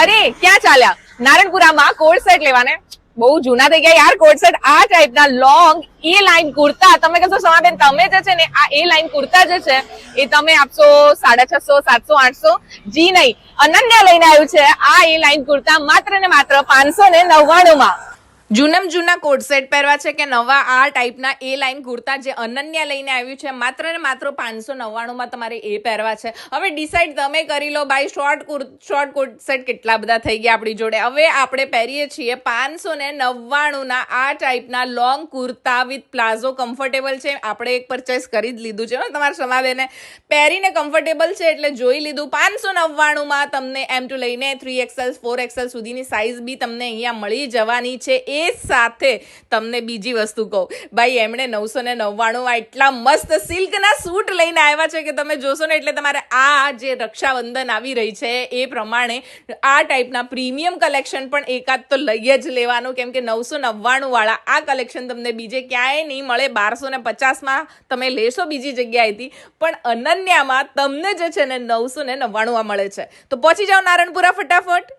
અરે ક્યાં ચાલ્યા? નારણપુરામાં કોડ સેટ લેવાને. બહુ જૂના થઈ ગયા યાર કોડ સેટ. આ ટાઈપના લોંગ એ લાઈન કુર્તા તમે કહેશો સમાબેન તમે જે છે ને આ એ લાઈન કુર્તા જે છે એ તમે આપશો 650, 700, 800? જી નહીં, અનન્યા લઈને આવ્યું છે આ એ લાઈન કુર્તા માત્ર ને માત્ર 599 માં. જૂના કોડ સેટ પહેરવા છે કે નવા આ ટાઈપના એ લાઈન કુર્તા જે અનન્યા લઈને આવ્યું છે માત્ર ને માત્ર 599 માં તમારે એ પહેરવા છે. હવે ડિસાઈડ તમે કરી લો ભાઈ. શોર્ટ કોડ સેટ કેટલા બધા થઈ ગયા આપણી જોડે. હવે આપણે પહેરીએ છીએ 599 ના આ ટાઈપના long kurta with palazzo. Comfortable છે. આપણે એક પરચેસ કરી જ લીધું છે તમારા સમાબેને. પહેરીને કમ્ફર્ટેબલ છે એટલે જોઈ લીધું. 599 માં તમને M2 લઈને 3XL 4XL સુધીની સાઈઝ બી તમને અહીંયા મળી જવાની છે. એ સાથે તમને બીજી વસ્તુ કહું ભાઈ, એમણે 999 એટલા મસ્ત સિલ્કના સૂટ લઈને આવ્યા છે કે તમે જોશો ને એટલે તમારે આ જે રક્ષાબંધન આવી રહી છે એ પ્રમાણે આ ટાઈપના પ્રીમિયમ કલેક્શન પણ એકાદ તો લઈ જ લેવાનું, કેમ કે 999 વાળા આ કલેક્શન તમને બીજે ક્યાંય નહીં મળે. 1250 તમે લેશો બીજી જગ્યાએથી, પણ અનન્યામાં તમને જે છે ને 999 મળે છે. તો પહોંચી જાઓ નારણપુરા ફટાફટ.